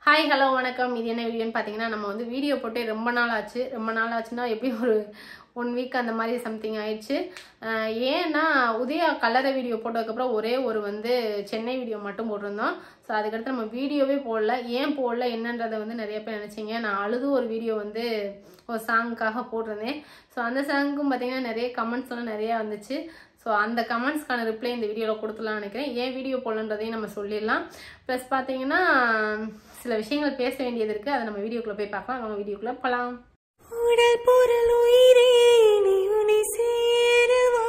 Hi hello வணக்கம். இது என்ன வீடியோன்னு பார்த்தீங்கன்னா, நம்ம வந்து வீடியோ போட்டு ரொம்ப நாள் ஆச்சு. ரொம்ப நாள் ஆச்சுன்னா எப்படி ஒரு 1 வீக் அந்த மாதிரி சம்திங் ஆயிடுச்சு. ஏன்னா உதயா கலரை வீடியோ போட்டதுக்கப்புறம் ஒரே ஒரு வந்து சென்னை வீடியோ மட்டும் போட்டிருந்தோம். ஸோ அதுக்கடுத்து நம்ம வீடியோவே போடல. ஏன் போடல என்னன்றதை வந்து நிறைய பேர் நினச்சிங்க. நான் அழுது ஒரு வீடியோ வந்து ஒரு சாங்குக்காக போட்டிருந்தேன். ஸோ அந்த சாங்குக்கும் பார்த்தீங்கன்னா நிறைய கமெண்ட்ஸ்லாம் நிறையா வந்துச்சு. ஸோ அந்த கமெண்ட்ஸ்க்கான ரிப்ளை இந்த வீடியோவில் கொடுத்துலாம்னு நினைக்கிறேன். ஏன் வீடியோ போடலன்றதையும் நம்ம சொல்லிடலாம். ப்ளஸ் பார்த்தீங்கன்னா சில விஷயங்கள் பேச வேண்டியது இருக்குது. அதை நம்ம வீடியோக்குள்ளே போய் பார்க்கலாம். அவங்க வீடியோக்குள்ளே போகலாம். உடல் பொருள் உயிரே நீ உன்னை சேரவா,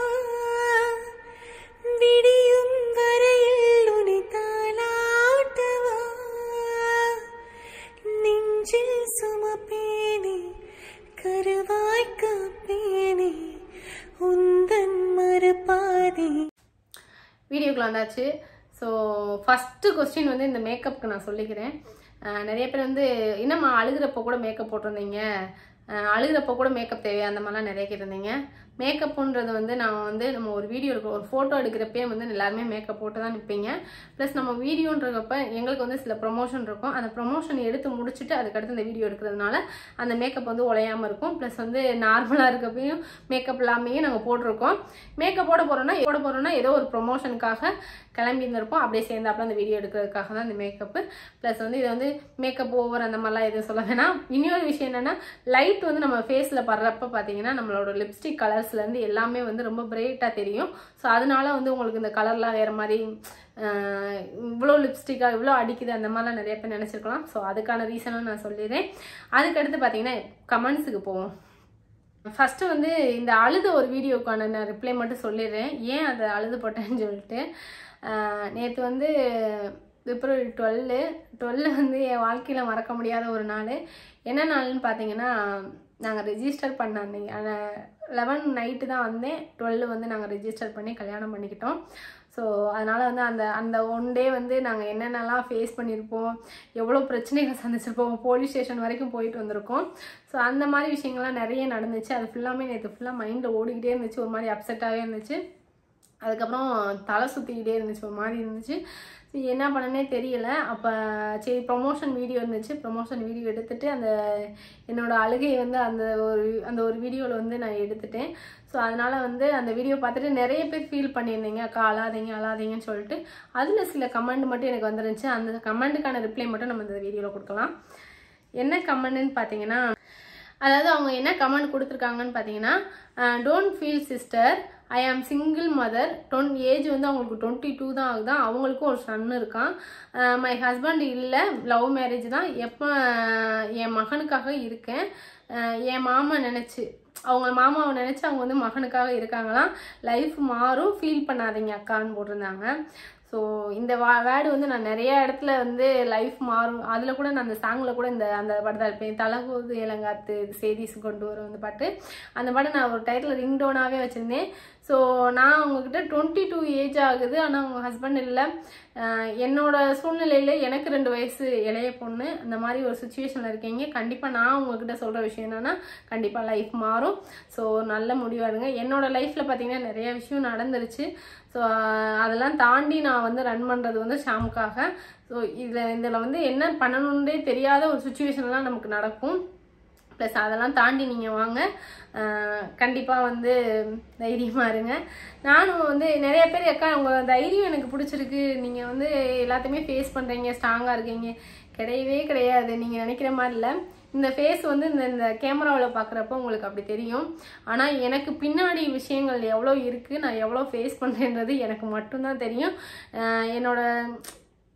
விடியும் வரையில் உன்னை தாலாட்டவா, நெஞ்சில் சுமப்பேனே கருவாய் காப்பேனே உந்தன் மறுபாதி. வீடியோக்குள்ள வந்தாச்சு. ஸோ ஃபஸ்ட்டு கொஸ்டின் வந்து இந்த மேக்கப்புக்கு நான் சொல்லிக்கிறேன். நிறைய பேர் வந்து என்னம்மா அழுகிறப்போ கூட மேக்கப் போட்டிருந்தீங்க, அழுகிறப்போ கூட மேக்கப் தேவையா, அந்த மாதிரிலாம் நிறைய கேட்டிருந்தீங்க. மேக்கப்புன்றது வந்து நம்ம ஒரு வீடியோ எடுக்கிறோம், ஒரு ஃபோட்டோ எடுக்கிறப்பே வந்து எல்லாருமே மேக்கப் போட்டு தான் நிற்பீங்க. ப்ளஸ் நம்ம வீடியோன்றப்ப எங்களுக்கு வந்து சில ப்ரொமோஷன் இருக்கும். அந்த ப்ரொமோஷன் எடுத்து முடிச்சுட்டு அதுக்கடுத்து இந்த வீடியோ எடுக்கிறதுனால அந்த மேக்கப் வந்து உழையாமல் இருக்கும். ப்ளஸ் வந்து நார்மலாக இருக்கப்பையும் மேக்கப் இல்லாமையும் நாங்கள் போட்டிருக்கோம். மேக்கப் போட போகிறோன்னா ஏதோ ஒரு ப்ரொமோஷனுக்காக கிளம்பி இருந்திருப்போம். அப்படியே சேர்ந்தாப்புல அந்த வீடியோ எடுக்கிறதுக்காக தான் இந்த மேக்கப்பு. ப்ளஸ் வந்து இதை வந்து மேக்கப் ஓவர் அந்த மாதிரிலாம் எதுவும் சொல்ல வேணாம். இன்னொரு விஷயம் என்னென்னா, லைட் வந்து நம்ம ஃபேஸில் படுறப்ப பார்த்தீங்கன்னா நம்மளோட லிப்ஸ்டிக் கலர்ஸ்லேருந்து எல்லாமே வந்து ரொம்ப பிரைட்டாக தெரியும். ஸோ அதனால வந்து உங்களுக்கு இந்த கலர்லாம் வேறு மாதிரி இவ்வளோ லிப்ஸ்டிக்காக இவ்வளோ அடிக்குது அந்த மாதிரிலாம் நிறைய பேர் நினச்சிருக்கலாம். ஸோ அதுக்கான ரீசனும் நான் சொல்லிடுறேன். அதுக்கடுத்து பார்த்தீங்கன்னா கமெண்ட்ஸுக்கு போவோம். ஃபஸ்ட்டு வந்து இந்த அழுத ஒரு வீடியோக்கான நான் ரிப்ளை மட்டும் சொல்லிடுறேன். ஏன் அதை அழுது போட்டேன்னு சொல்லிட்டு, நேற்று வந்து பிப்ரவரி 12 வந்து என் வாழ்க்கையில் மறக்க முடியாத ஒரு நாள். என்ன நாள்னு பார்த்தீங்கன்னா, நாங்கள் ரெஜிஸ்டர் பண்ண அன்னைக்கு 11 நைட்டு தான் வந்தேன். 12 வந்து நாங்கள் ரெஜிஸ்டர் பண்ணி கல்யாணம் பண்ணிக்கிட்டோம். ஸோ அதனால் வந்து அந்த ஒன் டே வந்து நாங்கள் என்னென்னலாம் ஃபேஸ் பண்ணியிருப்போம், எவ்வளோ பிரச்சனைகள் சந்திச்சிருப்போம், போலீஸ் ஸ்டேஷன் வரைக்கும் போயிட்டு வந்திருக்கோம். ஸோ அந்த மாதிரி விஷயங்கள்லாம் நிறைய நடந்துச்சு. அது ஃபுல்லாமே நேற்று ஃபுல்லாக மைண்டில் ஓடிக்கிட்டே இருந்துச்சு. ஒரு மாதிரி அப்செட்டாகவே இருந்துச்சு. அதுக்கப்புறம் தலை சுற்றிக்கிட்டே இருந்துச்சு, ஒரு மாதிரி இருந்துச்சு. என்ன பண்ணனே தெரியல. அப்போ சரி ப்ரொமோஷன் வீடியோ இருந்துச்சு. ப்ரொமோஷன் வீடியோ எடுத்துகிட்டு என்னோடய அழுகையை வந்து அந்த ஒரு வீடியோவில் வந்து நான் எடுத்துட்டேன். ஸோ அதனால் வந்து அந்த வீடியோ பார்த்துட்டு நிறைய பேர் ஃபீல் பண்ணியிருந்தீங்க, அக்கா அழாதீங்கன்னு சொல்லிட்டு. அதில் சில கமெண்ட் மட்டும் எனக்கு வந்துருந்துச்சு. அந்த கமெண்ட்டுக்கான ரிப்ளை மட்டும் நம்ம இந்த வீடியோவில் கொடுக்கலாம். என்ன கமெண்ட்னு பார்த்தீங்கன்னா, அதாவது அவங்க என்ன கமெண்ட் கொடுத்துருக்காங்கன்னு பார்த்தீங்கன்னா, டோன்ட் ஃபீல் சிஸ்டர், ஐ ஆம் சிங்கிள் மதர். ஏஜ் வந்து அவங்களுக்கு 22 தான் ஆகுதான். அவங்களுக்கும் ஒரு சன் இருக்கான். மை ஹஸ்பண்ட் இல்லை, லவ் மேரேஜ் தான். எப்போ என் மகனுக்காக இருக்கேன். என் மாமாவை நினச்சி அவங்க வந்து மகனுக்காக இருக்காங்களாம். லைஃப் மாறும், ஃபீல் பண்ணாதீங்க அக்கான்னு போட்டிருந்தாங்க. ஸோ இந்த வேர்டு வந்து நான் நிறைய இடத்துல வந்து லைஃப் மாறும், அதில் கூட நான் அந்த சாங்கில் கூட அந்த பாட்டு தான் இருப்பேன். தலகோது இளங்காத்து செய்திஸ் கொண்டு வரும் அந்த பாட்டு. அந்த பாட்டு நான் ஒரு டைட்டில் ரிங்டோனாகவே வச்சுருந்தேன். ஸோ நான் அவங்கக்கிட்ட 22 ஏஜ் ஆகுது, ஆனால் அவங்க ஹஸ்பண்ட் இல்லை. என்னோட சூழ்நிலையில் எனக்கு 2 வயசு இளைய பொண்ணு. அந்த மாதிரி ஒரு சுச்சுவேஷனில் இருக்கீங்க. கண்டிப்பாக நான் உங்ககிட்ட சொல்கிற விஷயம் என்னென்னா, கண்டிப்பாக லைஃப் மாறும். ஸோ நல்ல முடிவாடுங்க. என்னோடய லைஃப்பில் பார்த்தீங்கன்னா நிறைய விஷயம் நடந்துருச்சு. ஸோ அதெல்லாம் தாண்டி நான் வந்து ரன் பண்ணுறது வந்து ஷாமுக்காக. ஸோ இதில் வந்து என்ன பண்ணணுன்றே தெரியாத ஒரு சுச்சுவேஷன்லாம் நமக்கு நடக்கும். ப்ளஸ் அதெல்லாம் தாண்டி நீங்கள் வாங்க, கண்டிப்பாக வந்து தைரியமாக இருங்க. நானும் வந்து நிறைய பேர் அக்கா உங்கள் தைரியம் எனக்கு பிடிச்சிருக்கு, நீங்கள் வந்து எல்லாத்தையுமே ஃபேஸ் பண்ணுறீங்க, ஸ்ட்ராங்காக இருக்கீங்க. கிடையவே கிடையாது, நீங்கள் நினைக்கிற மாதிரி இல்லை. இந்த ஃபேஸ் வந்து இந்த கேமராவில் பார்க்குறப்போ உங்களுக்கு அப்படி தெரியும். ஆனால் எனக்கு பின்னாடி விஷயங்கள் எவ்வளோ இருக்குது, நான் எவ்வளோ ஃபேஸ் பண்ணுறேன்றது எனக்கு மட்டும்தான் தெரியும். என்னோட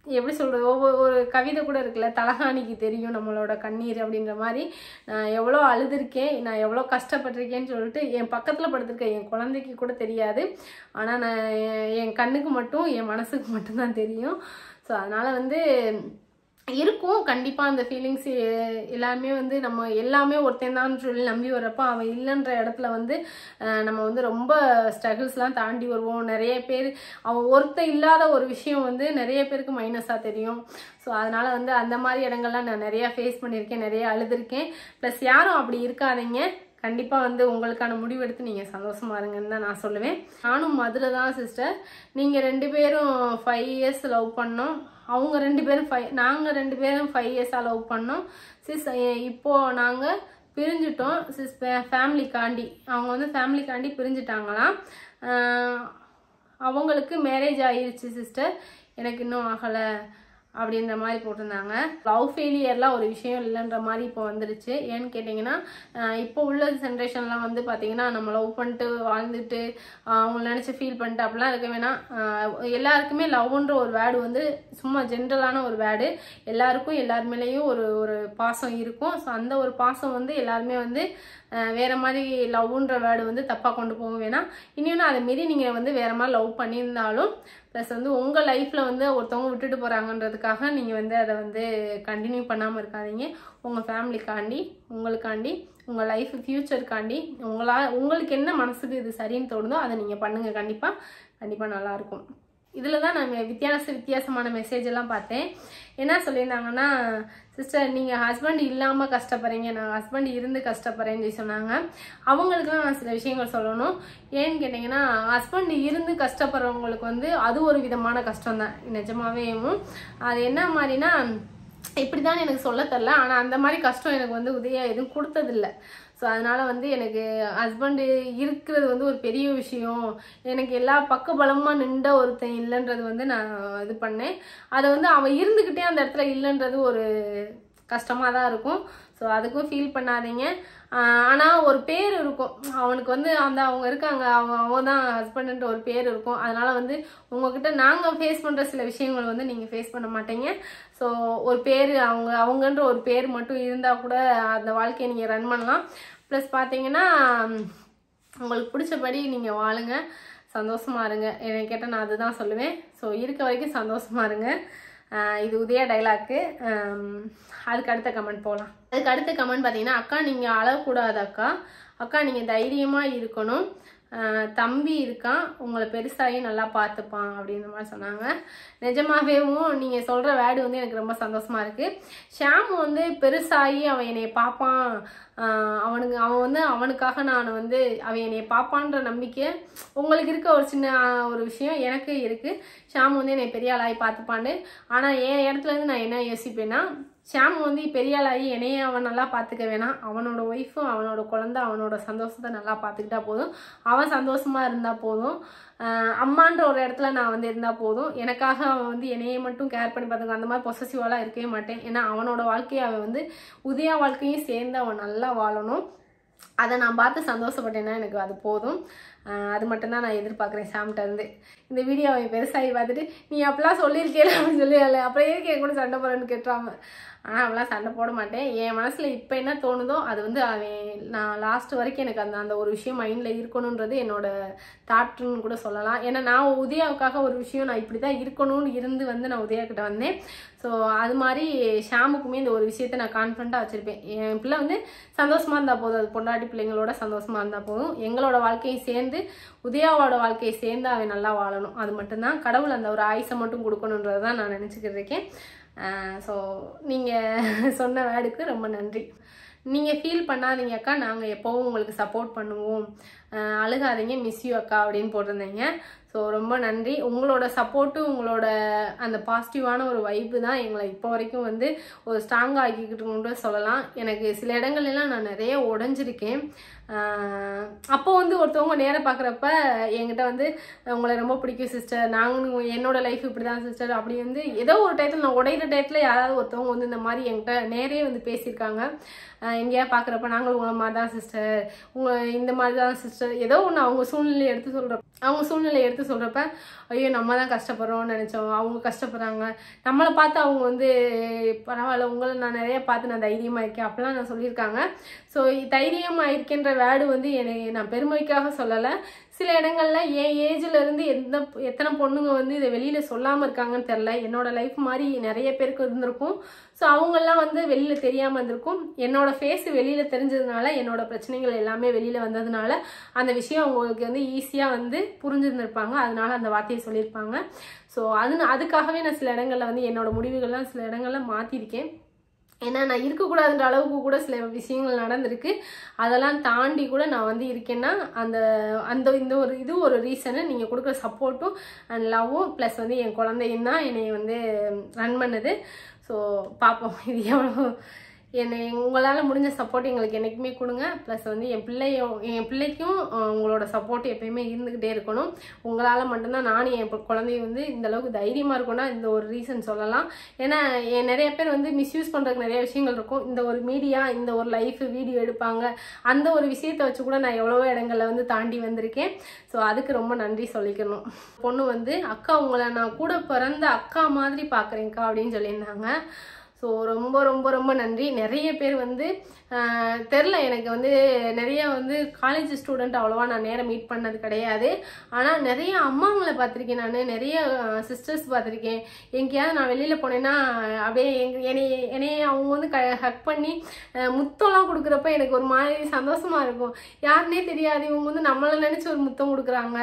எப்படி சொல்கிறது, ஒரு கவிதை கூட இருக்குல்ல, தலகாணிக்கு தெரியும் நம்மளோட கண்ணீர் அப்படின்ற மாதிரி. நான் எவ்வளோ அழுதுருக்கேன், நான் எவ்வளோ கஷ்டப்பட்டிருக்கேன்னு சொல்லிட்டு என் பக்கத்தில் படுத்திருக்கேன் என் குழந்தைக்கு கூட தெரியாது. ஆனால் நான் என் கண்ணுக்கு மட்டும், என் மனசுக்கு மட்டும்தான் தெரியும். ஸோ அதனால் வந்து இருக்கும் கண்டிப்பாக அந்த ஃபீலிங்ஸ் எல்லாமே வந்து நம்ம எல்லாமே ஒருத்தன் சொல்லி நம்பி வரப்போ அவன் இல்லைன்ற இடத்துல வந்து நம்ம வந்து ரொம்ப ஸ்ட்ரகிள்ஸ்லாம் தாண்டி வருவோம். நிறைய பேர் அவன் ஒருத்தன் இல்லாத ஒரு விஷயம் வந்து நிறைய பேருக்கு மைனஸாக தெரியும். ஸோ அதனால் வந்து அந்த மாதிரி இடங்கள்லாம் நான் நிறையா ஃபேஸ் பண்ணியிருக்கேன், நிறைய அழுதுருக்கேன். ப்ளஸ் யாரும் அப்படி இருக்காதீங்க. கண்டிப்பாக வந்து உங்களுக்கான முடிவெடுத்து நீங்கள் சந்தோஷமாக இருங்கன்னு தான் நான் சொல்லுவேன். நானும் மதுரை தான் சிஸ்டர். நீங்கள் 2 பேரும் 5 இயர்ஸ் லவ் பண்ணோம். அவங்க 2 பேரும் நாங்கள் 2 பேரும் 5 இயர்ஸாக லவ் பண்ணோம் சிஸ். இப்போது நாங்கள் பிரிஞ்சிட்டோம் சிஸ். ஃபேமிலிக்காண்டி அவங்க வந்து ஃபேமிலிக்காண்டி பிரிஞ்சிட்டாங்களாம். அவங்களுக்கு மேரேஜ் ஆகிருச்சு சிஸ்டர், எனக்கு இன்னும் ஆகலை அப்படின்ற மாதிரி போட்டிருந்தாங்க. லவ் ஃபெயிலியர்லாம் ஒரு விஷயம் இல்லைன்ற மாதிரி இப்போ வந்துருச்சு. ஏன்னு கேட்டிங்கன்னா இப்போ உள்ள ஜென்ரேஷன்லாம் வந்து பார்த்திங்கன்னா நம்ம லவ் பண்ணிட்டு வாழ்ந்துட்டு அவங்க நினச்சி ஃபீல் பண்ணிட்டு அப்படிலாம் இருக்க வேணாம். எல்லாருக்குமே லவ்ன்ற ஒரு வேர்டு வந்து சும்மா ஜென்ரலான ஒரு வேர்டு. எல்லாருக்கும் எல்லார் மேலேயும் ஒரு பாசம் இருக்கும். ஸோ அந்த ஒரு பாசம் வந்து எல்லாருமே வந்து வேறு மாதிரி லவ்ன்ற வேர்டு வந்து தப்பாக கொண்டு போக வேணாம். இன்னொன்று அதை மாரி நீங்கள் வந்து வேறு மாதிரி லவ் பண்ணியிருந்தாலும் ப்ளஸ் வந்து உங்கள் லைஃப்பில் வந்து ஒருத்தவங்க விட்டுட்டு போகிறாங்கன்றதுக்காக நீங்கள் வந்து அதை வந்து கண்டினியூ பண்ணாமல் இருக்காதீங்க. உங்கள் ஃபேமிலிக்காண்டி, உங்களுக்காண்டி, உங்கள் லைஃப் ஃப்யூச்சருக்காண்டி உங்களுக்கு என்ன மனசுக்கு இது சரின்னு தோணுதோ அதை நீங்கள் பண்ணுங்கள். கண்டிப்பாக நல்லாயிருக்கும். இதில் தான் நான் வித்தியாசமான மெசேஜ் எல்லாம் பார்த்தேன். என்ன சொல்லியிருந்தாங்கன்னா, சிஸ்டர் நீங்கள் ஹஸ்பண்ட் இல்லாமல் கஷ்டப்படுறீங்க, நான் ஹஸ்பண்ட் இருந்து கஷ்டப்படுறேன்னு சொன்னாங்க. அவங்களுக்குலாம் நான் சில விஷயங்கள் சொல்லணும். ஏன்னு கேட்டிங்கன்னா ஹஸ்பண்ட் இருந்து கஷ்டப்படுறவங்களுக்கு வந்து அது ஒரு விதமான கஷ்டம் தான் நிஜமாவே. அது என்ன மாதிரினா இப்படி தான் எனக்கு சொல்ல தெரில, ஆனால் அந்த மாதிரி கஷ்டம் எனக்கு வந்து உதயா எதுவும் கொடுத்ததில்லை. ஸோ அதனால் வந்து எனக்கு ஹஸ்பண்டு இருக்கிறது வந்து ஒரு பெரிய விஷயம். எனக்கு எல்லா பக்கபலமாக நின்ற ஒருத்தன் இல்லைன்றது வந்து நான் இது பண்ணேன். அதை வந்து அவன் இருந்துக்கிட்டே அந்த இடத்துல இல்லைன்றது ஒரு கஷ்டமாக தான் இருக்கும். ஸோ அதுக்கும் ஃபீல் பண்ணாதீங்க. ஆனால் ஒரு பேர் இருக்கும் அவனுக்கு வந்து அவங்க இருக்காங்க, அவங்க தான் ஹஸ்பண்டுன்ற ஒரு பேர் இருக்கும். அதனால் வந்து உங்ககிட்ட நாங்கள் ஃபேஸ் பண்ணுற சில விஷயங்கள் வந்து நீங்கள் ஃபேஸ் பண்ண மாட்டீங்க. ஸோ ஒரு பேர் அவங்கன்ற ஒரு பேர் மட்டும் இருந்தால் கூட அந்த வாழ்க்கையை நீங்கள் ரன் பண்ணலாம். ப்ளஸ் பார்த்தீங்கன்னா உங்களுக்கு பிடிச்சபடி நீங்கள் வாழுங்க, சந்தோஷமாக இருங்க. என்னை கேட்டால் நான் அதுதான் சொல்லுவேன். ஸோ இருக்க வரைக்கும் சந்தோஷமாக இருங்க. இது உதயா டைலாக்கு. அதுக்கு அடுத்த கமெண்ட் போகலாம். அதுக்கு அடுத்த கமெண்ட் பார்த்தீங்கன்னா, அக்கா நீங்கள் அழக்கூடாது அக்கா நீங்கள் தைரியமாக இருக்கணும், தம்பி இருக்கான் உங்களை பெருசாகி நல்லா பார்த்துப்பான் அப்படின்ற மாதிரி சொன்னாங்க. நிஜமாவேவும் நீங்கள் சொல்கிற வேர்டு வந்து எனக்கு ரொம்ப சந்தோஷமாக இருக்குது. ஷாம் வந்து பெருசாகி அவன் என்னை பார்ப்பான், அவனுக்காக நான் வந்து அவன் என்னை பார்ப்பான்ற நம்பிக்கை உங்களுக்கு இருக்க ஒரு சின்ன ஒரு விஷயம் எனக்கு இருக்குது. ஷாம் வந்து என்னை பெரிய ஆளாகி பார்த்துப்பான்னு. ஆனால் என் இடத்துலேருந்து நான் என்ன யோசிப்பேன்னா, ஷாம் வந்து பெரிய ஆளாகி என்னையே அவன் நல்லா பார்த்துக்க வேணாம், அவனோட ஒய்ஃபும் அவனோட குழந்தை அவனோட சந்தோஷத்தை நல்லா பார்த்துக்கிட்டா போதும், அவன் சந்தோஷமாக இருந்தால் போதும், அம்மான்ற ஒரு இடத்துல நான் வந்து இருந்தால் போதும். எனக்காக அவன் வந்து என்னையே மட்டும் கேர் பண்ணி பார்த்துக்க, அந்த மாதிரி பொசசிவாலாம் இருக்கவே மாட்டேன். ஏன்னா அவனோட வாழ்க்கையை அவன் வந்து உதயா வாழ்க்கையும் சேர்ந்து அவன் நல்லா வாழணும். அதை நான் பார்த்து சந்தோஷப்பட்டேன்னா எனக்கு அது போதும். அது மட்டும்தான் நான் எதிர்பார்க்குறேன் ஷாம்கிட்ட இருந்து. இந்த வீடியோ அவன் பெருசாகி பார்த்துட்டு நீ அப்பெல்லாம் சொல்லியிருக்கேன் அப்படின்னு சொல்லி அப்புறம் ஏற்க என் கூட சண்டை போடுறேன்னு கேட்டுறாங்க. ஆனால் அவெல்லாம் சண்டை போட மாட்டேன். என் மனசில் இப்போ என்ன தோணுதோ அது வந்து நான் லாஸ்ட் வரைக்கும் எனக்கு அந்த ஒரு விஷயம் மைண்டில் இருக்கணுன்றது என்னோட தாட்டுன்னு கூட சொல்லலாம். ஏன்னா நான் உதயாவுக்காக ஒரு விஷயம் நான் இப்படி தான் இருக்கணும்னு இருந்து வந்து நான் உதயாக்கிட்ட வந்தேன். ஸோ அது மாதிரி ஷாமுக்குமே இந்த ஒரு விஷயத்தை நான் கான்ஃபிடண்ட்டாக வச்சுருப்பேன். என் பிள்ளை வந்து சந்தோஷமாக இருந்தால் போதும், அது பொண்டாட்டி பிள்ளைங்களோட சந்தோஷமாக இருந்தால் போதும். எங்களோட வாழ்க்கையை சேர்ந்து உதயாவோட வாழ்க்கையை சேர்ந்து அவன் நல்லா வாழணும். அது மட்டும்தான் கடவுள் அந்த ஒரு ஆயுசை மட்டும் கொடுக்கணுன்றது தான் நான் நினச்சிக்கிட்டு இருக்கேன். ஸோ நீங்கள் சொன்ன வேர்டுக்கு ரொம்ப நன்றி. நீங்கள் ஃபீல் பண்ணாதீங்க அக்கா, நாங்கள் எப்போவும் உங்களுக்கு சப்போர்ட் பண்ணுவோம், அழுகாதீங்க, மிஸ் யூ அக்கா அப்படின்னு போட்டிருந்தீங்க. ஸோ ரொம்ப நன்றி. உங்களோட சப்போர்ட்டும் உங்களோட அந்த பாசிட்டிவான ஒரு வைப்பு தான் எங்களை இப்போ வரைக்கும் வந்து ஒரு ஸ்ட்ராங்காக ஆக்கிக்கிட்டுன்னு சொல்லலாம். எனக்கு சில இடங்கள்லாம் நான் நிறைய உடஞ்சிருக்கேன். அப்போ வந்து ஒருத்தவங்க நேரம் பார்க்குறப்ப என்கிட்ட வந்து உங்களை ரொம்ப பிடிக்கும் சிஸ்டர், நாங்களும் என்னோட லைஃப் இப்படி தான் சிஸ்டர் அப்படி வந்து ஏதோ ஒரு டயத்தில் நான் உடையிற டயத்தில் யாராவது ஒருத்தவங்க வந்து இந்த மாதிரி என்கிட்ட நேரே வந்து பேசியிருக்காங்க. எங்கேயா பார்க்குறப்ப நாங்களும் உங்களை மாதிரி தான் சிஸ்டர், இந்த மாதிரி தான் சிஸ்டர், ஏதோ ஒன்று அவங்க சூழ்நிலையை எடுத்து சொல்கிறப்ப ஐயோ நம்ம தான் கஷ்டப்படுறோம்னு நினச்சோம், அவங்க கஷ்டப்படுறாங்க, நம்மளை பார்த்து அவங்க வந்து பரவாயில்ல உங்களை நான் நிறைய பார்த்து நான் தைரியமாக இருக்கேன் அப்படிலாம் நான் சொல்லியிருக்காங்க. ஸோ தைரியமாக இருக்கேன்ற வேர்டு வந்து நான் பெருமைக்காக சொல்லலை. சில இடங்கள்ல என் ஏஜ்ல இருந்து எத்தனை பொண்ணுங்க வந்து இதை வெளியில சொல்லாமல் இருக்காங்கன்னு தெரில. என்னோட லைஃப் மாதிரி நிறைய பேருக்கு இருந்திருக்கும். ஸோ அவங்கெல்லாம் வந்து வெளியில தெரியாமல் இருந்திருக்கும். என்னோட ஃபேஸ் வெளியில தெரிஞ்சதுனால, என்னோட பிரச்சனைகள் எல்லாமே வெளியில வந்ததுனால அந்த விஷயம் அவங்களுக்கு வந்து ஈஸியாக வந்து புரிஞ்சிருந்திருப்பாங்க. அதனால அந்த வார்த்தையை சொல்லியிருப்பாங்க. ஸோ அதுக்காகவே நான் சில இடங்கள்ல வந்து என்னோட முடிவுகள்லாம் சில இடங்கள்ல மாற்றிருக்கேன். ஏன்னா நான் இருக்கக்கூடாதுன்ற அளவுக்கு கூட சில விஷயங்கள் நடந்திருக்கு. அதெல்லாம் தாண்டி கூட நான் வந்து இருக்கேன்னா இந்த ஒரு ரீசனு, நீங்கள் கொடுக்குற சப்போர்ட்டும் அண்ட் லவ்வும் ப்ளஸ் வந்து என் குழந்தையும் தான் என்னை வந்து ரன் பண்ணுது. ஸோ பார்ப்போம் இது எவ்வளோ உங்களால் முடிஞ்ச சப்போர்ட் எங்களுக்கு என்றைக்குமே கொடுங்க. ப்ளஸ் வந்து என் பிள்ளைக்கும் உங்களோட சப்போர்ட் எப்பயுமே இருந்துக்கிட்டே இருக்கணும். உங்களால் மட்டும்தான் நானும் என் குழந்தைய வந்து இந்தளவுக்கு தைரியமாக இருக்கும்னா இந்த ஒரு ரீசன் சொல்லலாம். ஏன்னா நிறைய பேர் வந்து மிஸ்யூஸ் பண்ணுறதுக்கு நிறைய விஷயங்கள் இருக்கும். இந்த ஒரு மீடியா, இந்த ஒரு லைஃப் வீடியோ எடுப்பாங்க, அந்த ஒரு விஷயத்தை வச்சு கூட நான் எவ்வளவோ இடங்களில் வந்து தாண்டி வந்திருக்கேன். ஸோ அதுக்கு ரொம்ப நன்றி சொல்லிக்கணும். பொண்ணு வந்து அக்கா உங்களை நான் கூட பிறந்த அக்கா மாதிரி பார்க்குறேன்க்கா அப்படின்னு சொல்லியிருந்தாங்க. ஸோ ரொம்ப ரொம்ப ரொம்ப நன்றி. நிறைய பேர் வந்து தெரில, எனக்கு வந்து நிறைய வந்து காலேஜ் ஸ்டூடெண்ட் அவ்வளோவா நான் நேரம் மீட் பண்ணது கிடையாது. ஆனால் நிறைய அம்மாங்களை பார்த்துருக்கேன், நான் நிறைய சிஸ்டர்ஸ் பார்த்துருக்கேன். எங்கேயாவது நான் வெளியில் போனேன்னா அப்படியே என்னைய அவங்க வந்து ஹக் பண்ணி முத்தம்லாம் கொடுக்குறப்ப எனக்கு ஒரு மாதிரி சந்தோஷமாக இருக்கும். யாருன்னே தெரியாது, இவங்க வந்து நம்மளை நினச்சி ஒரு முத்தம் கொடுக்குறாங்க,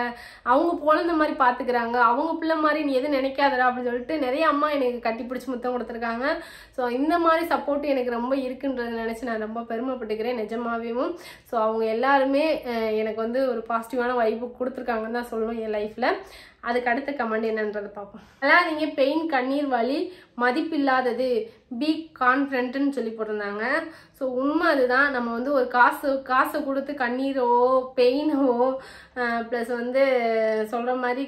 அவங்க குழந்தை மாதிரி பார்த்துக்கிறாங்க, அவங்க பிள்ளை மாதிரி நீ எதுவும் நினைக்காதடா அப்படின்னு சொல்லிட்டு நிறைய அம்மா எனக்கு கட்டி பிடிச்சி முத்தம் கொடுத்துருக்காங்க. ஸோ இந்த மாதிரி சப்போர்ட் எனக்கு ரொம்ப இருக்குன்றதை நினச்சி நான் ரொம்ப பெருமைப்பட்டுக்கிறேன் நிஜமாவேவும். ஸோ அவங்க எல்லாருமே எனக்கு வந்து ஒரு பாசிட்டிவான வைப்பு கொடுத்துருக்காங்கன்னு தான் சொல்லணும் என் லைஃப்பில். அதுக்கு அடுத்த கமெண்ட் என்னன்றதை பார்ப்போம். அல்லாதீங்க, பெயின், கண்ணீர், வலி, மதிப்பில்லாதது, பி கான்ஃபிடென்ட்னு சொல்லி போட்டிருந்தாங்க. ஸோ உண்மை அதுதான். நம்ம வந்து ஒரு காசை கொடுத்து கண்ணீரோ பெயினோ ப்ளஸ் வந்து சொல்கிற மாதிரி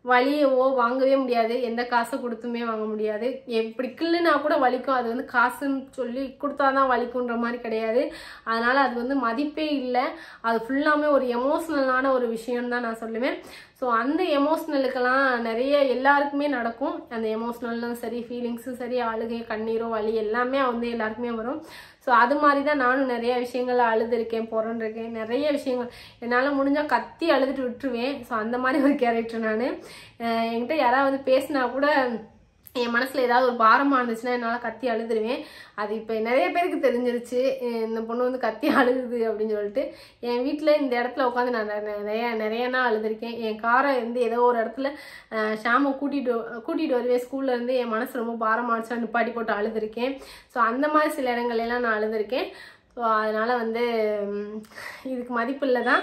வலியவோ வாங்கவே முடியாது. எந்த காசை கொடுத்துமே வாங்க முடியாது. எப்படி கில்லுனா கூட வலிக்கும், அது வந்து காசுன்னு சொல்லி கொடுத்தாதான் வலிக்குன்ற மாதிரி கிடையாது. அதனால அது வந்து மதிப்பே இல்லை. அது ஃபுல்லாமே ஒரு எமோஷ்னலான ஒரு விஷயம் தான் நான் சொல்லுவேன். ஸோ அந்த எமோஷ்னலுக்கெல்லாம் நிறைய எல்லாருக்குமே நடக்கும். அந்த எமோஷ்னலும் சரி, ஃபீலிங்ஸும் சரி, அழுகை, கண்ணீரோ, வலி எல்லாமே வந்து எல்லாருக்குமே வரும். ஸோ அது மாதிரி தான் நானும் நிறைய விஷயங்கள்ல அழுதுருக்கேன், புறண்டிருக்கேன். நிறைய விஷயங்கள் என்னால் முடிஞ்சால் கத்தி அழுதுட்டு விட்டுருவேன். ஸோ அந்த மாதிரி ஒரு கேரக்டர் நான். என்கிட்ட யாராவது வந்து பேசினா கூட என் மனசில் ஏதாவது ஒரு பாரமாக இருந்துச்சுன்னா என்னால் கத்தி அழுதுருவேன். அது இப்போ நிறைய பேருக்கு தெரிஞ்சிருச்சு, இந்த பொண்ணு வந்து கத்தி அழுகுது அப்படின்னு சொல்லிட்டு. என் வீட்டில் இந்த இடத்துல உட்காந்து நான் நிறைய நாள் அழுதுருக்கேன். என் காரை வந்து ஏதோ ஒரு இடத்துல ஷாமை கூட்டிகிட்டு வருவேன் ஸ்கூல்லேருந்து, என் மனசு ரொம்ப பாரமாகிடுச்சா நிப்பாட்டி போட்டு அழுதுருக்கேன். ஸோ அந்த மாதிரி சில இடங்கள்லாம் நான் அழுதுருக்கேன். ஸோ அதனால் வந்து இதுக்கு மதிப்பு இல்லை தான்,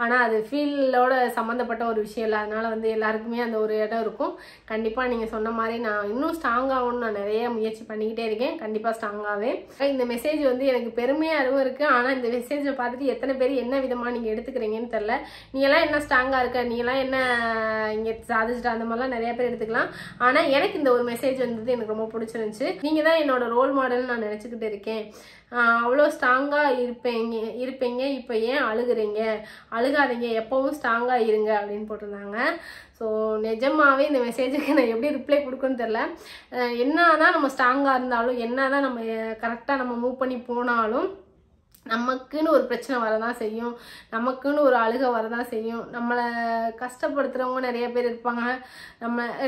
ஆனால் அது ஃபீலோட சம்மந்தப்பட்ட ஒரு விஷயம் இல்லை. அதனால் வந்து எல்லாருக்குமே அந்த ஒரு இடம் இருக்கும். கண்டிப்பாக நீங்கள் சொன்ன மாதிரி நான் இன்னும் ஸ்ட்ராங்காகணும்னு நான் நிறைய முயற்சி பண்ணிக்கிட்டே இருக்கேன். கண்டிப்பாக ஸ்ட்ராங்காகவே. இந்த மெசேஜ் வந்து எனக்கு பெருமையாகவும் இருக்குது. ஆனால் இந்த மெசேஜை பார்த்துட்டு எத்தனை பேர் என்ன விதமாக நீங்கள் எடுத்துக்கிறீங்கன்னு தெரில. நீங்களாம் என்ன ஸ்ட்ராங்காக இருக்க, நீங்களாம் என்ன இங்கே சாதிச்சுட்டு அந்த மாதிரிலாம் நிறைய பேர் எடுத்துக்கலாம். ஆனால் எனக்கு இந்த ஒரு மெசேஜ் வந்தது எனக்கு ரொம்ப பிடிச்சிருந்துச்சு. நீங்கள் தான் என்னோட ரோல் மாடல்னு நான் நினச்சிக்கிட்டு இருக்கேன். அவ்வளோ ஸ்ட்ராங்காக இருப்பீங்க, இப்போ ஏன் அழுகுறீங்க, அழுகாதீங்க, எப்பவும் ஸ்ட்ராங்காக இருங்க அப்படின்னு போட்டிருந்தாங்க. ஸோ நிஜமாவே இந்த மெசேஜுக்கு நான் எப்படி ரிப்ளை கொடுக்குன்னு தெரில. என்ன தான் நம்ம ஸ்ட்ராங்காக இருந்தாலும், என்ன தான் நம்ம கரெக்டாக நம்ம மூவ் பண்ணி போனாலும் நமக்குன்னு ஒரு பிரச்சனை வரதான் செய்யும், நமக்குன்னு ஒரு அழுகை வரதான் செய்யும். நம்மளை கஷ்டப்படுத்துகிறவங்க நிறைய பேர் இருப்பாங்க.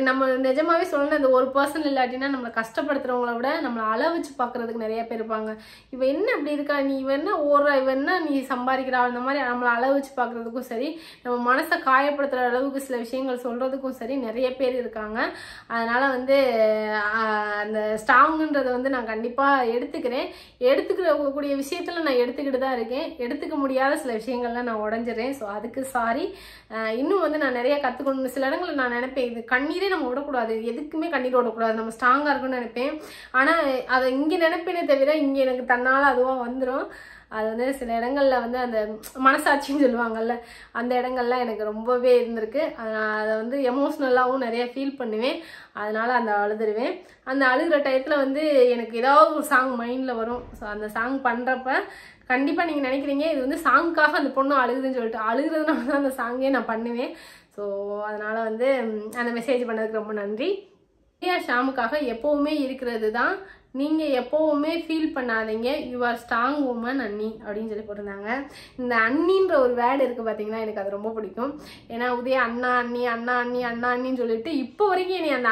நம்ம நிஜமாவே சொல்லணும், இந்த ஒரு பர்சன் இல்லாட்டினா நம்மளை கஷ்டப்படுத்துகிறவங்கள விட நம்மளை அளவச்சு பார்க்குறதுக்கு நிறைய பேர் இருப்பாங்க. இவன் என்ன அப்படி இருக்கா, நீ இவன் என்ன ஓடுறா, இவன் என்ன நீ சம்பாதிக்கிறா, அந்த மாதிரி நம்மளை அளவச்சு பார்க்குறதுக்கும் சரி, நம்ம மனசை காயப்படுத்துகிற அளவுக்கு சில விஷயங்கள் சொல்கிறதுக்கும் சரி நிறைய பேர் இருக்காங்க. அதனால் வந்து அந்த ஸ்ட்ராங்குன்றதை வந்து நான் கண்டிப்பாக எடுத்துக்கக்கூடிய விஷயத்தில் நான் எடுத்துக்கிட்டு தான் இருக்கேன். எடுத்துக்க முடியாத சில விஷயங்கள்லாம் நான் உடஞ்சிடறேன். ஸோ அதுக்கு சாரி. இன்னும் வந்து நான் நிறைய கற்றுக்கணும். சில இடங்களில் நான் நினைப்பேன், இது கண்ணீரே நம்ம விடக்கூடாது, எதுக்குமே கண்ணீர் விடக்கூடாது, நம்ம ஸ்ட்ராங்காக இருக்குன்னு நினைப்பேன். ஆனால் அதை இங்கே நினைப்பேனே தவிர இங்கே எனக்கு தன்னால் அதுவாக வந்துடும். அது வந்து சில இடங்களில் வந்து அந்த மனசாட்சின்னு சொல்லுவாங்கள்ல, அந்த இடங்கள்லாம் எனக்கு ரொம்பவே இருந்திருக்கு. அதை வந்து எமோஷ்னலாகவும் நிறைய ஃபீல் பண்ணுவேன். அதனால் அந்த அழுதுருவேன். அந்த அழுகிற டயத்தில் வந்து எனக்கு ஏதாவது ஒரு சாங் மைண்டில் வரும். ஸோ அந்த சாங் பண்ணுறப்ப கண்டிப்பாக நீங்கள் நினைக்கிறீங்க இது வந்து சாங்க்காக அந்த பொண்ணு அழுகுதுன்னு சொல்லிட்டு, அழுகுறதுனால தான் அந்த சாங்கே நான் பண்ணுவேன். ஸோ அதனால் வந்து அந்த மெசேஜ் பண்ணதுக்கு ரொம்ப நன்றி. ஷாமுக்காக எப்போவுமே இருக்கிறது தான், நீங்கள் எப்போவுமே ஃபீல் பண்ணாதீங்க, யூ ஆர் ஸ்ட்ராங் உமன் அண்ணி அப்படின்னு சொல்லி போட்டிருந்தாங்க. இந்த அண்ணின்ற ஒரு வேர்டு இருக்குது பார்த்தீங்கன்னா, எனக்கு அது ரொம்ப பிடிக்கும். ஏன்னா உதய அண்ணா அண்ணி அண்ணா அண்ணி அண்ணா அண்ணின்னு சொல்லிட்டு இப்போ வரைக்கும் என்னை அந்த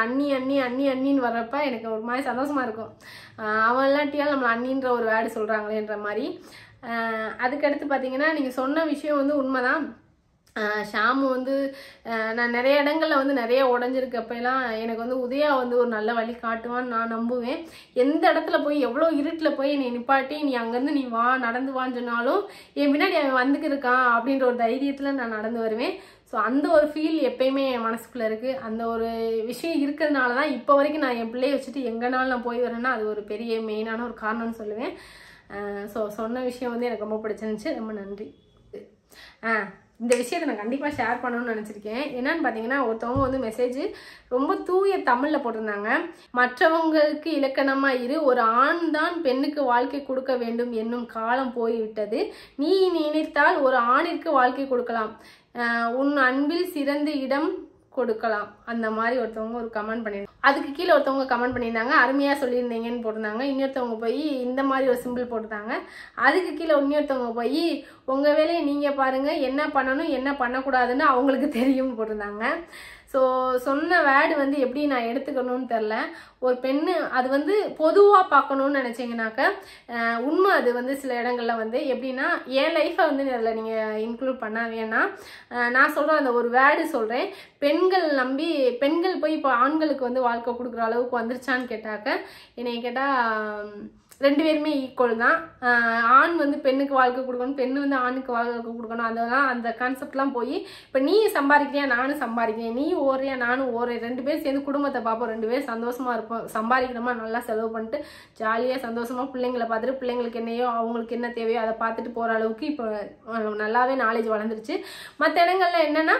அண்ணின்னு வர்றப்ப எனக்கு ஒரு மாதிரி சந்தோஷமாக இருக்கும். அவன் இல்லாட்டியால் நம்மளை அண்ணின்ற ஒரு வேர்டு சொல்கிறாங்களேன்ற மாதிரி. அதுக்கடுத்து பார்த்தீங்கன்னா, நீங்கள் சொன்ன விஷயம் வந்து உண்மைதான். ஷாமு வந்து நான் நிறைய இடங்கள்ல வந்து நிறைய உடஞ்சிருக்கப்பெல்லாம் எனக்கு வந்து உதயா வந்து ஒரு நல்ல வழி காட்டுவான்னு நான் நம்புவேன். எந்த இடத்துல போய் எவ்வளோ இருட்டில் போய் என்னை நிப்பாட்டி நீ அங்கேருந்து நீ வா நடந்து வான்னு சொன்னாலும் என் பின்னாடி அவன் வந்துக்கு இருக்கான் அப்படின்ற ஒரு தைரியத்தில் நான் நடந்து வருவேன். ஸோ அந்த ஒரு ஃபீல் எப்பயுமே என் மனசுக்குள்ளே இருக்குது. அந்த ஒரு விஷயம் இருக்கிறதுனால தான் இப்போ வரைக்கும் நான் என் பிள்ளையை வச்சுட்டு எங்கேனாலும் நான் போய் வரேன்னா அது ஒரு பெரிய மெயினான ஒரு காரணம்னு சொல்லுவேன். ஸோ சொன்ன விஷயம் வந்து எனக்கு ரொம்ப பிடிச்சிருந்துச்சு. ரொம்ப நன்றி. இந்த விஷயத்தை நான் கண்டிப்பாக ஷேர் பண்ணணும்னு நினச்சிருக்கேன். என்னன்னு பார்த்தீங்கன்னா ஒருத்தவங்க வந்து மெசேஜ் ரொம்ப தூய தமிழில் போட்டிருந்தாங்க. மற்றவங்களுக்கு இலக்கணமாக இரு, ஒரு ஆண் தான் பெண்ணுக்கு வாழ்க்கை கொடுக்க வேண்டும் என்னும் காலம் போய்விட்டது. நீ நினைத்தால் ஒரு ஆணிற்கு வாழ்க்கை கொடுக்கலாம், உன் அன்பில் சிறந்த இடம் கொடுக்கலாம். அந்த மாதிரி ஒருத்தவங்க ஒரு கமெண்ட் பண்ணியிருந்தாங்க. அதுக்கு கீழே ஒருத்தவங்க கமெண்ட் பண்ணியிருந்தாங்க, அருமையாக சொல்லியிருந்தீங்கன்னு போட்டிருந்தாங்க. இன்னொருத்தவங்க போய் இந்த மாதிரி ஒரு சிம்பிள் போட்டுட்டாங்க. அதுக்கு கீழே இன்னொருத்தவங்க போய் உங்கள் வேலையை நீங்கள் பாருங்கள், என்ன பண்ணணும் என்ன பண்ணக்கூடாதுன்னு அவங்களுக்கு தெரியும்னு போட்டிருந்தாங்க. ஸோ சொன்ன வேர்டு வந்து எப்படி நான் எடுத்துக்கணும்னு தெரில. ஒரு பெண்ணு அது வந்து பொதுவாக பார்க்கணுன்னு நினச்சிங்கனாக்க உண்மை. அது வந்து சில இடங்களில் வந்து எப்படின்னா என் லைஃப்பை வந்து அதில் நீங்கள் இன்க்ளூட் பண்ண வேணாம். நான் சொல்கிறேன் அந்த ஒரு வேர்டு சொல்கிறேன். பெண்கள் நம்பி பெண்கள் போய் இப்போ ஆண்களுக்கு வந்து வாழ்க்கை கொடுக்குற அளவுக்கு வந்துருச்சான்னு கேட்டாக்க என்னை கேட்டால் ரெண்டு பேருமே ஈக்குவல் தான். ஆண் வந்து பெண்ணுக்கு வாழ்க்கை கொடுக்கணும், பெண்ணு வந்து ஆணுக்கு வாழ்க்கை கொடுக்கணும். அதெல்லாம் அந்த கான்செப்ட்லாம் போய் இப்போ நீ சம்பாதிக்கிறியா நானும் சம்பாதிக்கிறேன், நீ ஓடுறியா நானும் ஓடுறேன், ரெண்டு பேரும் சேர்ந்து குடும்பத்தை பார்ப்போம், ரெண்டு பேரும் சந்தோஷமா இருப்போம், சம்பாதிக்கிறோமா நல்லா செலவு பண்ணிட்டு ஜாலியாக சந்தோஷமா பிள்ளைங்களை பார்த்துட்டு பிள்ளைங்களுக்கு என்னையோ அவங்களுக்கு என்ன தேவையோ அதை பார்த்துட்டு போகிற அளவுக்கு இப்போ நல்லாவே நாலேஜ் வளர்ந்துருச்சு. மற்ற இடங்கள்ல என்னன்னா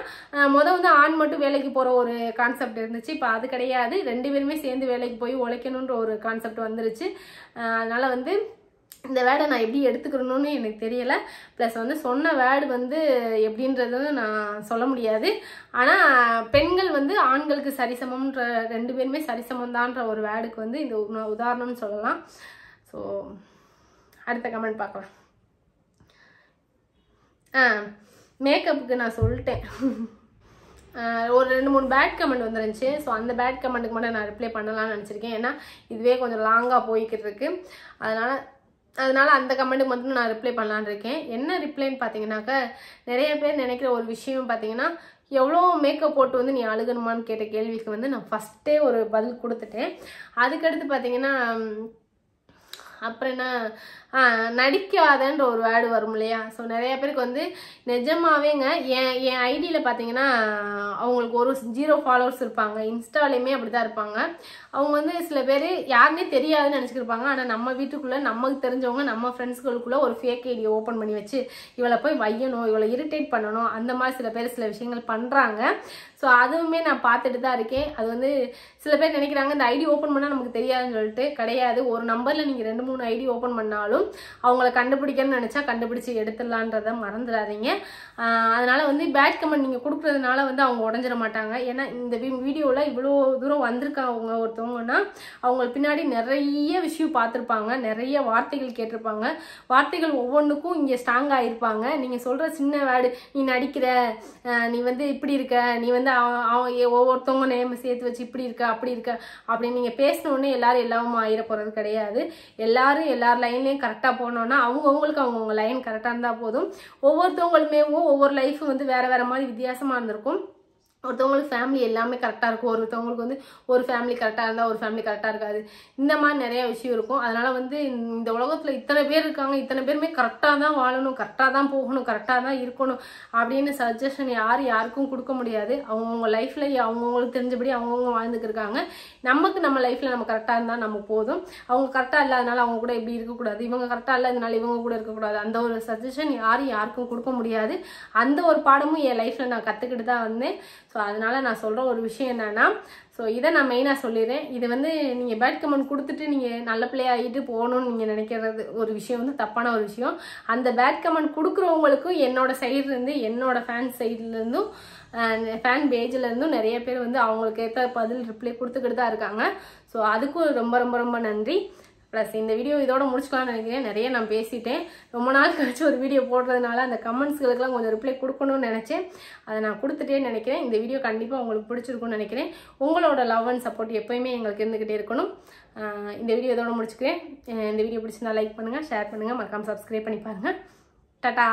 வந்து ஆண் மட்டும் வேலைக்கு போகிற ஒரு கான்செப்ட் இருந்துச்சு. இப்போ அது கிடையாது, ரெண்டு பேருமே சேர்ந்து வேலைக்கு போய் உழைக்கணுன்ற ஒரு கான்செப்ட் வந்துருச்சு. அதனால வந்து இந்த வேர்டை நான் எப்படி எடுத்துக்கணும்னு எனக்கு தெரியலை. ப்ளஸ் வந்து சொன்ன வேர்டு வந்து எப்படின்றது நான் சொல்ல முடியாது. ஆனால் பெண்கள் வந்து ஆண்களுக்கு சரிசமம்ன்ற ரெண்டு பேருமே சரிசமம்தான்ற ஒரு வேர்டுக்கு வந்து இந்த உதாரணம்னு சொல்லலாம். ஸோ அடுத்த கமெண்ட் பார்க்கலாம். மேக்கப்புக்கு நான் சொல்லிட்டேன். ஒரு 2-3 பேட் கமெண்ட் வந்துருந்துச்சு. ஸோ அந்த பேட் கமெண்ட்டுக்கு மட்டும் நான் ரிப்ளை பண்ணலாம்னு நினச்சிருக்கேன். ஏன்னா இதுவே கொஞ்சம் லாங்காக போய்கிட்டு இருக்கு. அதனால அந்த கமெண்ட்டுக்கு மட்டும் நான் ரிப்ளை பண்ணலான்னு இருக்கேன். என்ன ரிப்ளைன்னு பார்த்தீங்கன்னாக்க நிறைய பேர் நினைக்கிற ஒரு விஷயம் பார்த்தீங்கன்னா எவ்வளோ மேக்கப் போட்டு வந்து நீ அழுகணுமான்னு கேட்ட கேள்விக்கு வந்து நான் ஃபஸ்ட்டே ஒரு பதில் கொடுத்துட்டேன். அதுக்கடுத்து பார்த்தீங்கன்னா அப்புறம் என்ன நடிக்காதன்ற ஒரு வேர்டு வரும் இல்லையா. ஸோ நிறைய பேருக்கு வந்து நிஜமாவேங்க என் ஐடியில் பார்த்தீங்கன்னா அவங்களுக்கு ஒரு 0 ஃபாலோவர்ஸ் இருப்பாங்க. இன்ஸ்டாலேயுமே அப்படி தான் இருப்பாங்க. அவங்க வந்து சில பேர் யாருன்னே தெரியாதுன்னு நினச்சிக்கிருப்பாங்க. ஆனால் நம்ம வீட்டுக்குள்ளே நமக்கு தெரிஞ்சவங்க நம்ம ஃப்ரெண்ட்ஸ்களுக்குள்ளே ஒரு ஃபேக் ஐடியை ஓப்பன் பண்ணி வச்சு இவளை போய் வையணும், இவளை இரிட்டேட் பண்ணணும், அந்த மாதிரி சில பேர் சில விஷயங்கள் பண்ணுறாங்க. ஸோ அதுவுமே நான் பார்த்துட்டு தான் இருக்கேன். அது வந்து சில பேர் நினைக்கிறாங்க இந்த ஐடி ஓப்பன் பண்ணால் நமக்கு தெரியாதுன்னு சொல்லிட்டு. கிடையாது. ஒரு நம்பரில் நீங்கள் 2-3 ஐடி ஓப்பன் பண்ணாலும் அவங்கள கண்டுபிடிக்கணும்னு நினச்சா கண்டுபிடிச்சி எடுத்துடலான்றதை மறந்துடாதீங்க. அதனால வந்து பேட் கமெண்ட் நீங்கள் கொடுக்குறதுனால வந்து அவங்க உடஞ்சிட மாட்டாங்க. ஏன்னா இந்த வீடியோவில் இவ்வளோ தூரம் வந்திருக்காங்க ஒருத்தவங்கன்னா அவங்க பின்னாடி நிறைய விஷயம் பார்த்துருப்பாங்க, நிறைய வார்த்தைகள் கேட்டிருப்பாங்க. வார்த்தைகள் ஒவ்வொன்றுக்கும் இங்கே ஸ்ட்ராங் ஆகிருப்பாங்க. நீங்கள் சொல்கிற சின்ன வேர்டு, நீ நடிக்கிற, நீ வந்து இப்படி இருக்க, நீ வந்து ஒவ்வொருத்தவங்க நேம் சேர்த்து வச்சு இப்படி இருக்க அப்படி இருக்க அப்படின்னு நீங்கள் பேசினோடனே எல்லாரும் எல்லாமே ஆயிட போகிறது கிடையாது. எல்லாரும் எல்லார் லைன்லேயும் கரெக்டாக போனோன்னா அவங்கவுங்களுக்கு அவங்கவுங்க லைன் கரெக்டாக இருந்தால் போதும். ஒவ்வொருத்தவங்களுமேவும் ஒவ்வொரு லைஃப் வந்து வேறு வேறு மாதிரி வித்தியாசமாக இருந்திருக்கும். ஒருத்தவங்களுக்கு ஃபேமிலி எல்லாமே கரெக்டாக இருக்கும், ஒருத்தவங்களுக்கு வந்து ஒரு ஃபேமிலி கரெக்டாக இருந்தால் ஒரு ஃபேமிலி கரெக்டாக இருக்காது. இந்த மாதிரி நிறைய விஷயம் இருக்கும். அதனால் வந்து இந்த உலகத்தில் இத்தனை பேர் இருக்காங்க, இத்தனை பேருமே கரெக்டாக தான் வாழணும், கரெக்டாக தான் போகணும், கரெக்டாக தான் இருக்கணும் அப்படின்னு சஜஷன் யாருக்கும் கொடுக்க முடியாது. அவங்கவுங்க லைஃப்பில் அவங்கவுங்களுக்கு தெரிஞ்சபடி அவங்கவுங்க வாழ்ந்துக்கு இருக்காங்க. நம்ம லைஃப்பில் நம்ம கரெக்டாக இருந்தால் நம்ம போதும். அவங்க கரெக்டாக இல்லாதனால அவங்க கூட இப்படி இருக்கக்கூடாது, இவங்க கரெக்டாக இல்லாதனால இவங்க கூட இருக்கக்கூடாது, அந்த ஒரு சஜஷன் யாருக்கும் கொடுக்க முடியாது. அந்த ஒரு பாடமும் என் லைஃப்பில் நான் கற்றுக்கிட்டு தான் வந்தேன். ஸோ அதனால நான் சொல்கிற ஒரு விஷயம் என்னன்னா, ஸோ இதை நான் மெயினாக சொல்லிடுறேன். இது வந்து நீங்கள் பேட் கமெண்ட் கொடுத்துட்டு நீங்கள் நல்ல பிள்ளையாகிட்டு போகணும்னு நீங்கள் நினைக்கிறது ஒரு விஷயம் வந்து தப்பான ஒரு விஷயம். அந்த பேட் கமெண்ட் கொடுக்குறவங்களுக்கும் என்னோட சைட்லேருந்து, என்னோட ஃபேன் சைட்லேருந்தும், ஃபேன் பேஜ்லேருந்தும் நிறைய பேர் வந்து அவங்களுக்கு ஏற்ற பதில் ரிப்ளை கொடுத்துக்கிட்டு தான் இருக்காங்க. ஸோ அதுக்கும் ரொம்ப ரொம்ப ரொம்ப நன்றி. ப்ளஸ் இந்த வீடியோ இதோட முடிச்சுக்கலாம்னு நினைக்கிறேன். நிறைய நான் பேசிட்டேன். ரொம்ப நாள் கழிச்சு ஒரு வீடியோ போடுறதுனால அந்த கமெண்ட்ஸ்களுக்கெல்லாம் கொஞ்சம் ரிப்ளை கொடுக்கணும்னு நினச்சேன். அதை நான் கொடுத்துட்டேன்னு நினைக்கிறேன். இந்த வீடியோ கண்டிப்பாக உங்களுக்கு பிடிச்சிருக்கும்னு நினைக்கிறேன். உங்களோட லவ் அண்ட் சப்போர்ட் எப்போயுமே எங்களுக்கு இருந்துக்கிட்டே இருக்கணும். இந்த வீடியோ இதோட முடிச்சுக்கிறேன். இந்த வீடியோ பிடிச்சிருந்தா லைக் பண்ணுங்கள், ஷேர் பண்ணுங்கள், மறக்காமல் சப்ஸ்கிரைப் பண்ணி பாருங்கள். டாடா.